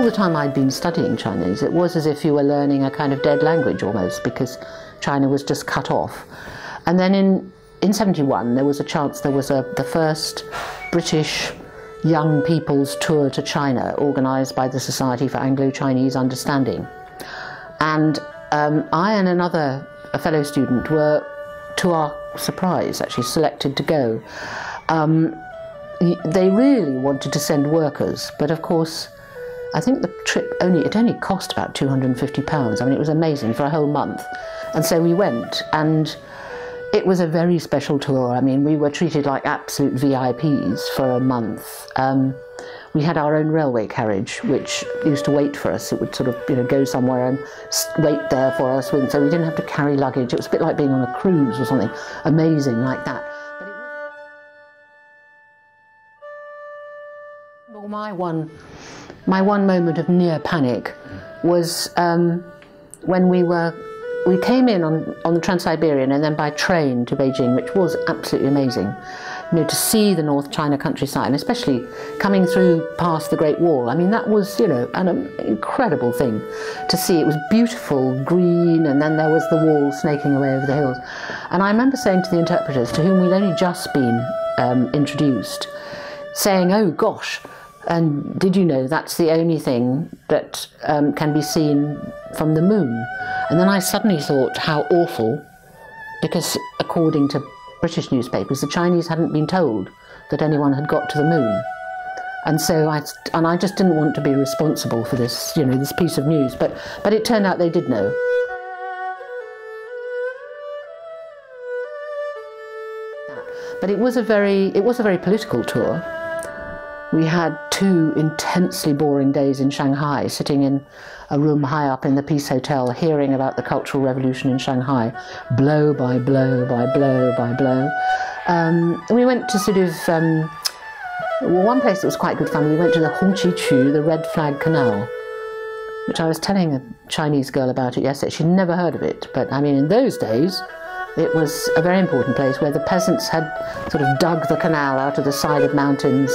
the time I'd been studying Chinese, it was as if you were learning a kind of dead language almost, because China was just cut off. And then in 71, there was a chance, there was the first British young people's tour to China, organised by the Society for Anglo-Chinese Understanding. And I and a fellow student were, to our surprise, actually selected to go. They really wanted to send workers, but of course, I think the trip only cost about £250. I mean, it was amazing for a whole month. And so we went, and it was a very special tour. I mean, we were treated like absolute VIPs for a month. We had our own railway carriage, which used to wait for us. It would sort of, go somewhere and wait there for us, so we didn't have to carry luggage. It was a bit like being on a cruise or something amazing like that. Well, my one moment of near panic was when we came in on the Trans-Siberian and then by train to Beijing, which was absolutely amazing. To see the North China countryside, and especially coming through past the Great Wall. I mean, that was, an incredible thing to see. It was beautiful, green, and then there was the wall snaking away over the hills. And I remember saying to the interpreters, to whom we'd only just been introduced, saying, "Oh gosh, and did you know that's the only thing that can be seen from the moon?" And then I suddenly thought how awful, because according to British newspapers, the Chinese hadn't been told that anyone had got to the moon. And so I just didn't want to be responsible for this, this piece of news, but it turned out they did know. But it was a very political tour. We had 2 intensely boring days in Shanghai, sitting in a room high up in the Peace Hotel, hearing about the Cultural Revolution in Shanghai, blow by blow by blow by blow. We went to sort of, one place that was quite good fun, we went to the Hongqiqu, the Red Flag Canal, which I was telling a Chinese girl about it yesterday. She'd never heard of it, but I mean, in those days, it was a very important place where the peasants had sort of dug the canal out of the side of mountains,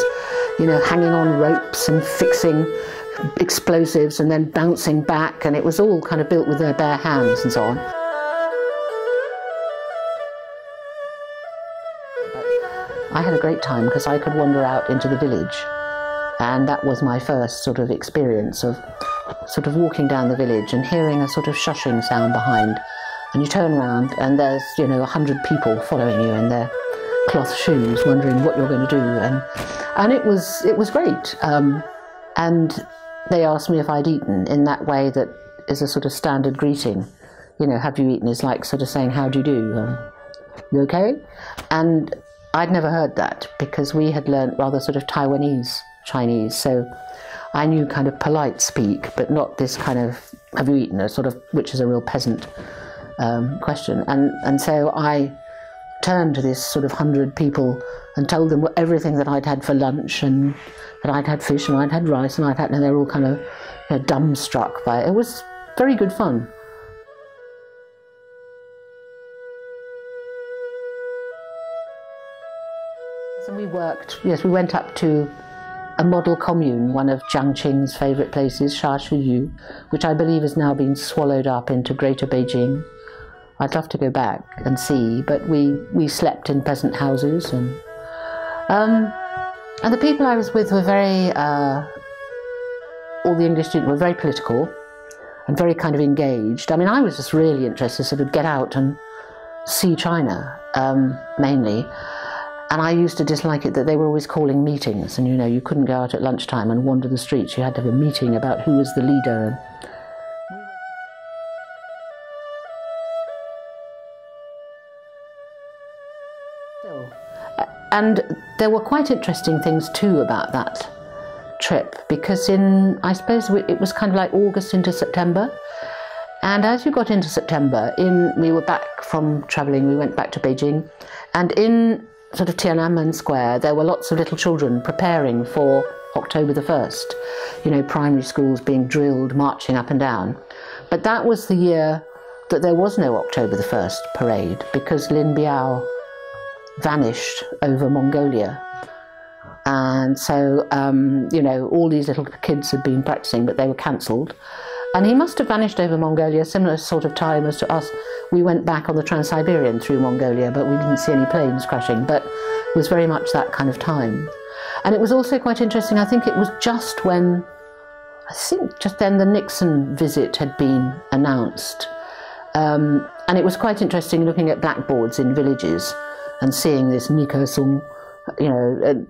hanging on ropes and fixing explosives and then bouncing back, and it was all kind of built with their bare hands and so on. But I had a great time because I could wander out into the village, and that was my first sort of experience of sort of walking down the village and hearing a sort of shushing sound behind, and you turn around and there's 100 people following you in their cloth shoes, wondering what you're going to do, and it was great. And they asked me if I'd eaten in that way that is a sort of standard greeting. Have you eaten is like sort of saying, how do you do? You okay? And I'd never heard that because we had learnt rather sort of Taiwanese Chinese, so I knew kind of polite speak, but not this kind of, have you eaten, which is a real peasant question. And so I turned to this sort of 100 people and told them everything that I'd had for lunch, and that I'd had fish and I'd had rice and and they were all kind of dumbstruck by it. It was very good fun. So we went up to a model commune, one of Jiang Qing's favourite places, Shashuyu, which I believe has now been swallowed up into Greater Beijing. I'd love to go back and see, but we slept in peasant houses, and the people I was with were very, all the English students were very political and very kind of engaged. I mean, I was just really interested to sort of get out and see China, mainly. And I used to dislike it that they were always calling meetings, and you couldn't go out at lunchtime and wander the streets. You had to have a meeting about who was the leader. And there were quite interesting things too about that trip, because I suppose it was kind of like August into September. And as you got into September, we were back from travelling, we went back to Beijing, and in sort of Tiananmen Square, there were lots of little children preparing for October the 1st, primary schools being drilled, marching up and down. But that was the year that there was no October the 1st parade, because Lin Biao vanished over Mongolia. And so, you know, all these little kids had been practicing, but they were cancelled. And he must have vanished over Mongolia, similar sort of time as to us. We went back on the Trans-Siberian through Mongolia, but we didn't see any planes crashing, but it was very much that kind of time. And it was also quite interesting, I think it was just when, just then the Nixon visit had been announced. And it was quite interesting looking at blackboards in villages and seeing this Nika Sung, you know,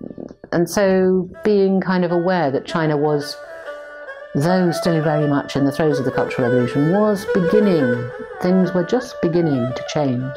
and so being kind of aware that China was, though still very much in the throes of the Cultural Revolution, was beginning, things were just beginning to change.